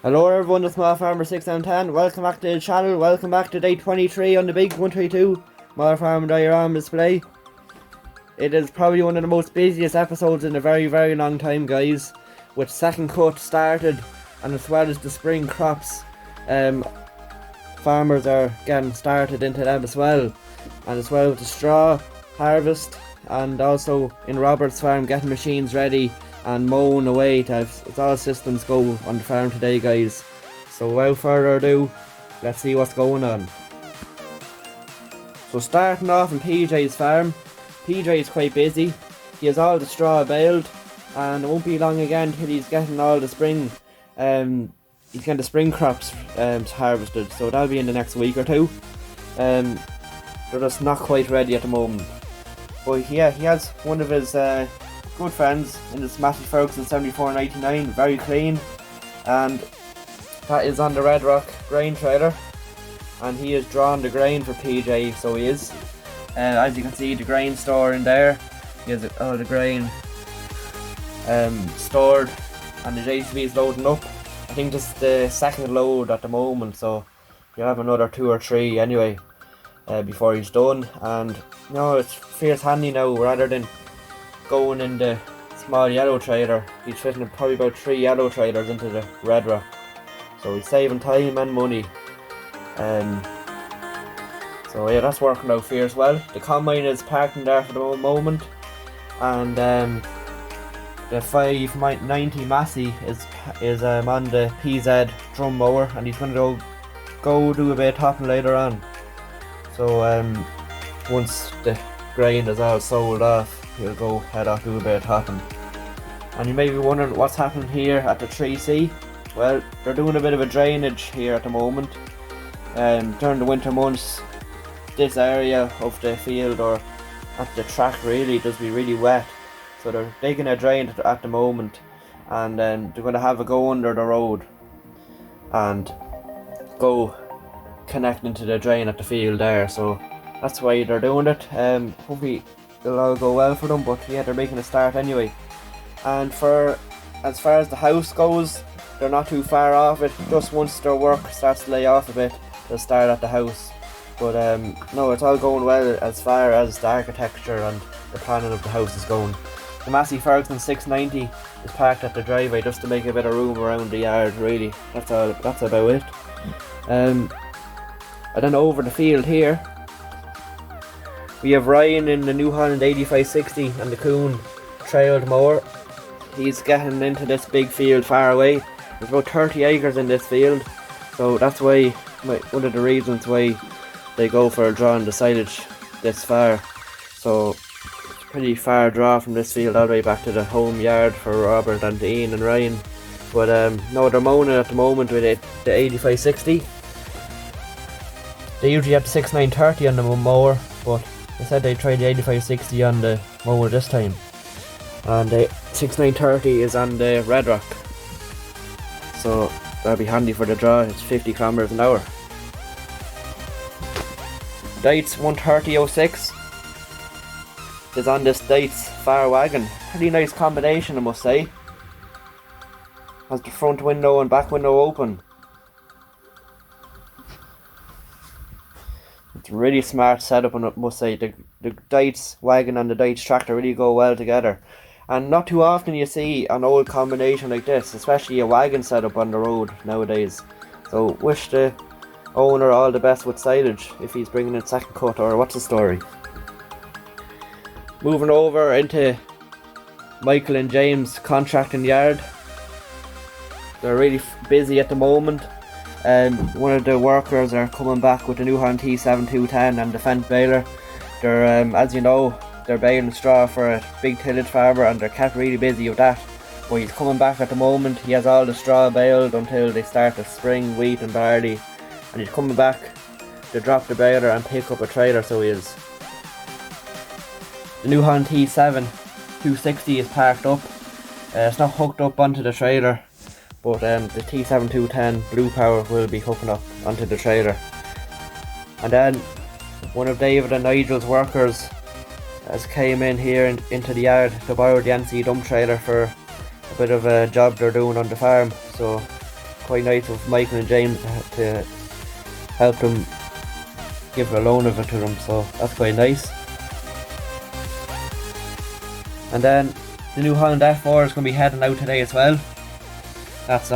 Hello everyone, it's Small Farmer 610. Welcome back to the channel, welcome back to day 23 on the big 132 Small Farmer Diorama display. It is probably one of the most busiest episodes in a very long time, guys, with second cut started, and as well as the spring crops. Farmers are getting started into them as well, and as well with the straw harvest, and also in Robert's farm getting machines ready and mowing away. It's all systems go on the farm today, guys. So without further ado, let's see what's going on. So starting off in PJ's farm, PJ is quite busy. He has all the straw baled, and it won't be long again till he's getting all the spring he's getting the spring crops harvested, so that'll be in the next week or two. They're just not quite ready at the moment. But yeah, he has one of his good friends in this Matthew Ferguson 7499, very clean, and that is on the Red Rock grain trailer, and he has drawn the grain for PJ, so he is. As you can see, the grain store in there, he has all the grain stored, and the JCB is loading up. I think this is the second load at the moment, so you'll have another 2 or 3 anyway before he's done. And you know, it feels handy now, rather than going in the small yellow trailer, he's fitting probably about 3 yellow trailers into the Red Rock, so he's saving time and money. So yeah, that's working out fierce well. The combine is parked in there for the moment, and the 590 Massey is on the PZ drum mower, and he's going to go do a bit of topping later on. So once the grain is all sold off, he'll go head off, do a bit of topping. And you may be wondering what's happening here at the 3C. Well, they're doing a bit of a drainage here at the moment. During the winter months, this area of the field, or at the track really, does be really wet. So they're digging a drain at the moment, and they're going to have a go under the road and go connect into the drain at the field there. So that's why they're doing it. Hopefully it'll all go well for them, but yeah, they're making a start anyway. And as far as the house goes, they're not too far off it. Just once their work starts to lay off a bit, they'll start at the house. But no, it's all going well as far as the architecture and the planning of the house is going. The Massey Ferguson 690 is parked at the driveway just to make a bit of room around the yard, really. That's about it. And then over the field here, we have Ryan in the New Holland 8560 and the Coon trailed mower. He's getting into this big field far away. There's about 30 acres in this field, so that's why one of the reasons why they go for drawing the silage this far. So pretty far draw from this field all the way back to the home yard for Robert and Ian and Ryan. But no, they're mowing it at the moment with the 8560. They usually have the 6930 on the mower, but they said they tried the 8560 on the mower this time, and the 6930 is on the Red Rock, so that'll be handy for the draw. It's 50 kilometers an hour. Dates 13006 is on this Dates Far Wagon. Pretty nice combination, I must say. Has the front window and back window open. It's a really smart setup, and I must say the Dates wagon and the Dates tractor really go well together. And not too often you see an old combination like this, especially a wagon setup on the road nowadays. So wish the owner all the best with silage if he's bringing in second cut, or what's the story. Moving over into Michael and James contracting yard. They're really busy at the moment. One of the workers are coming back with the New Holland T7210 and the Fent baler. They're, as you know, they're baling straw for a big tillage farmer, and they're kept really busy with that. But he's coming back at the moment. He has all the straw baled until they start the spring wheat and barley, and he's coming back to drop the baler and pick up a trailer, so he is. The New Holland T7 260 is parked up. It's not hooked up onto the trailer, but the T7 210 Blue Power will be hooking up onto the trailer. And then one of David and Nigel's workers has came in here into the yard to borrow the NC dump trailer for a bit of a job they're doing on the farm. So quite nice of Michael and James to help them give a loan of it to them, so that's quite nice. And then the New Holland F4 is going to be heading out today as well. That's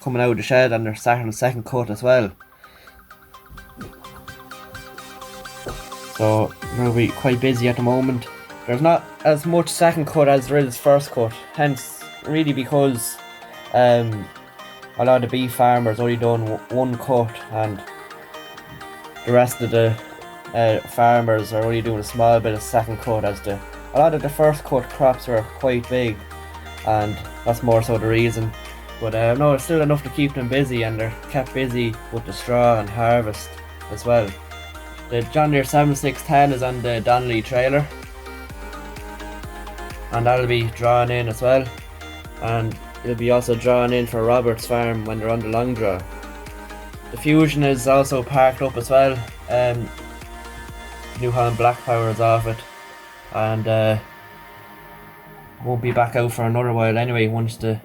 coming out of the shed, and they're starting the second cut as well. So we'll be quite busy at the moment. There's not as much second cut as there is first cut, hence really because a lot of the beef farmers only done one cut, and the rest of the farmers are only doing a small bit of second cut, as a lot of the first cut crops are quite big, and that's more so the reason. But no, it's still enough to keep them busy, and they're kept busy with the straw and harvest as well. The John Deere 7610 is on the Donnelly trailer, and that'll be drawn in as well, and it'll be also drawn in for Robert's farm when they're on the long draw. The Fusion is also parked up as well. New Holland Black Power is off it, and won't be back out for another while anyway, once the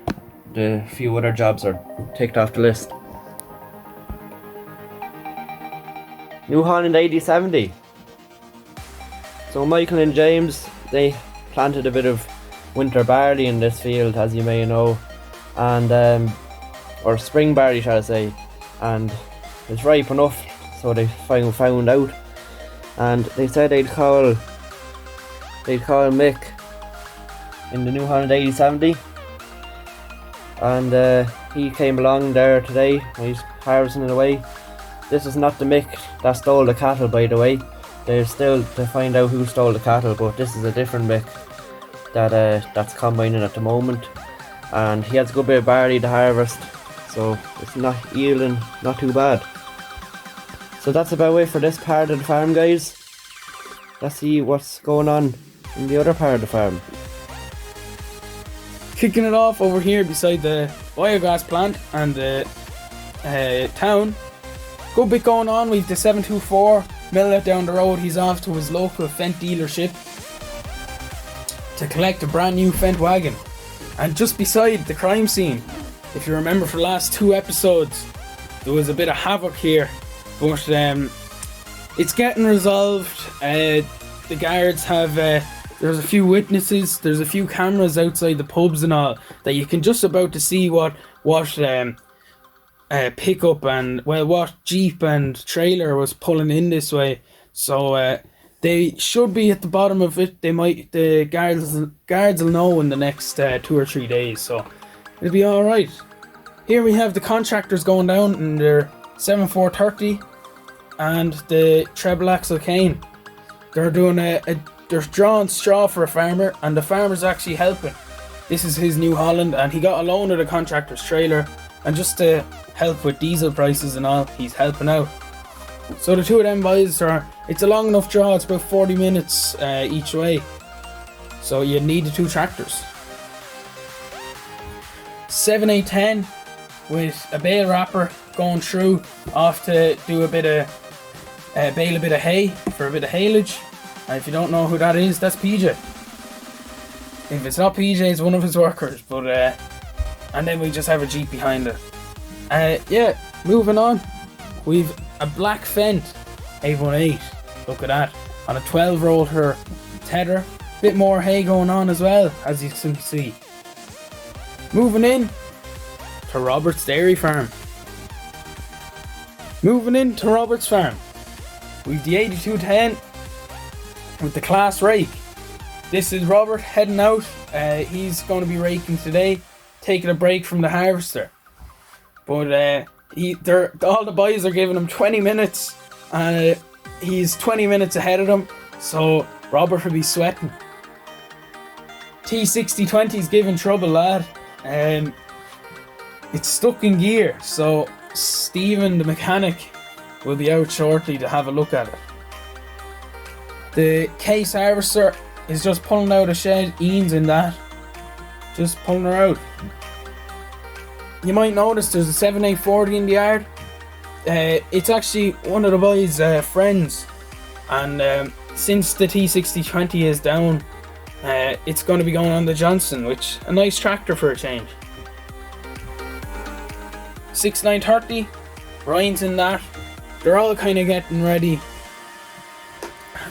few other jobs are ticked off the list. New Holland 8070. So Michael and James, they planted a bit of winter barley in this field, as you may know, and or spring barley shall I say, and it's ripe enough, so they found out, and they said they'd call Mick in the New Holland 8070, and he came along there today when he's harvesting it away. This is not the Mick that stole the cattle, by the way. There's still to find out who stole the cattle, but this is a different Mick that's combining at the moment, and he has a good bit of barley to harvest, so it's not yielding not too bad. So that's about it for this part of the farm, guys. Let's see what's going on in the other part of the farm. Kicking it off over here beside the biogas plant and the town. Good bit going on. We've the 724 Millet down the road. He's off to his local Fendt dealership to collect a brand new Fendt wagon. And just beside the crime scene, if you remember for the last 2 episodes, there was a bit of havoc here, but it's getting resolved. The guards have there's a few witnesses, there's a few cameras outside the pubs and all, that you can just about to see what pickup and what Jeep and trailer was pulling in this way. So they should be at the bottom of it. The guards will know in the next 2 or 3 days, so it'll be all right. Here we have the contractors going down in their 7430 and the treble axle cane. They're doing they're drawing straw for a farmer, and the farmer's actually helping. This is his New Holland, and he got a loan of the contractor's trailer, and just to help with diesel prices and all, he's helping out. So the two of them boys it's a long enough draw. It's about 40 minutes each way, so you need the 2 tractors. 7810 with a bale wrapper going through, off to do a bit of bale a bit of hay for a bit of haylage. And if you don't know who that is, that's PJ. If it's not PJ, it's one of his workers. But and then we just have a Jeep behind it. Yeah, moving on. We've a black Fendt 818. Look at that, on a 12-rotor tether. Bit more hay going on as well, as you can see. Moving in to Robert's dairy farm. Moving into Robert's farm, we've the 8210 with the class rake. This is Robert heading out. He's going to be raking today, taking a break from the harvester. But all the boys are giving him 20 minutes, and he's 20 minutes ahead of them, so Robert will be sweating. T6020's giving trouble, lad. It's stuck in gear, so Stephen, the mechanic, will be out shortly to have a look at it. The case harvester is just pulling out a shed. Ian's in that, just pulling her out. You might notice there's a 7840 in the yard. It's actually one of the boys' friends, and since the T6020 is down, it's going to be going on the Johnson, which a nice tractor for a change. 6930, Ryan's in that. They're all kind of getting ready.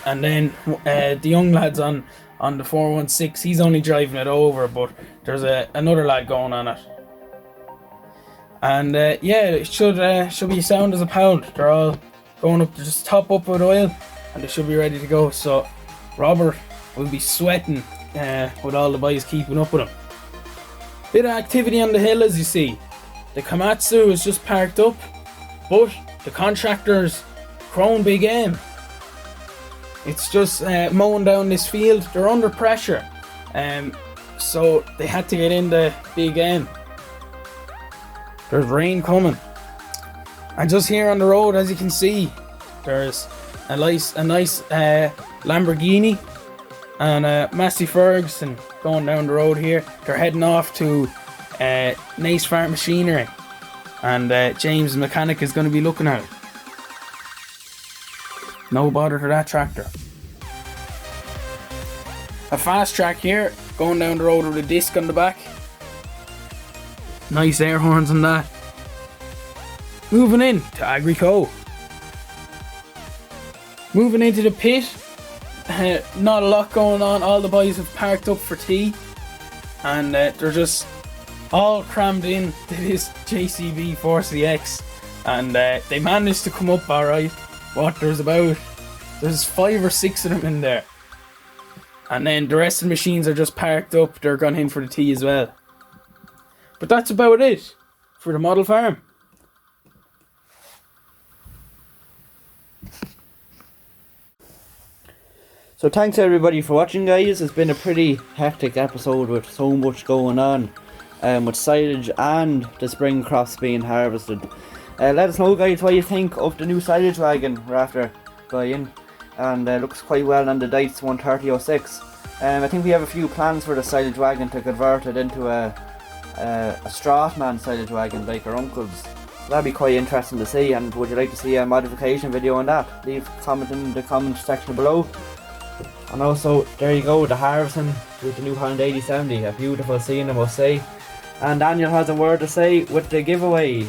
And then the young lad's on the 416. He's only driving it over, but there's another lad going on it. And yeah, it should be sound as a pound. They're all going up to just top up with oil, and they should be ready to go. So Robert will be sweating with all the boys keeping up with him. Bit of activity on the hill, as you see. The Komatsu is just parked up, but the contractors crowing big aim. It's just mowing down this field. They're under pressure, so they had to get in the big aim. There's rain coming, and just here on the road, as you can see, there's a nice Lamborghini and Massey Ferguson going down the road here. They're heading off to Nace Farm Machinery, and James the mechanic is going to be looking at it. No bother to that tractor. A fast track here, going down the road with a disc on the back. Nice air horns on that. Moving in to Agrico. Moving into the pit. Not a lot going on. All the boys have parked up for tea, and they're just all crammed in to this JCB 4CX, and they managed to come up alright. There's 5 or 6 of them in there, and then the rest of the machines are just parked up. They're gone in for the tea as well. But that's about it for the model farm. So thanks everybody for watching, guys. It's been a pretty hectic episode with so much going on, with silage and the spring crops being harvested. Let us know, guys, what you think of the new silage wagon we're after buying, and looks quite well on the Dice 13006. I think we have a few plans for the silage wagon to convert it into a Strathman silage wagon like our uncle's. That'd be quite interesting to see, and would you like to see a modification video on that? Leave a comment in the comment section below. And also, there you go, the harvesting with the New Holland 8070, a beautiful scene, I must say. And Daniel has a word to say with the giveaway.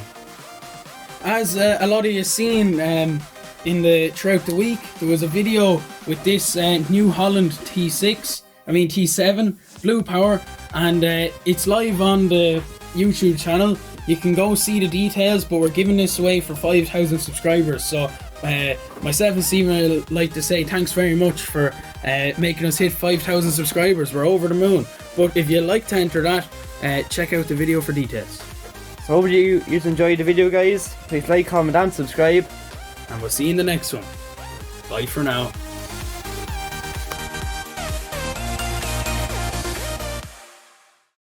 As a lot of you seen throughout the week, there was a video with this New Holland T7 Blue Power, and it's live on the YouTube channel. You can go see the details, but we're giving this away for 5,000 subscribers. So myself and Stephen would like to say thanks very much for making us hit 5,000 subscribers. We're over the moon. But if you'd like to enter that, check out the video for details. So hope you enjoyed the video, guys. Please like, comment and subscribe. And we'll see you in the next one. Bye for now.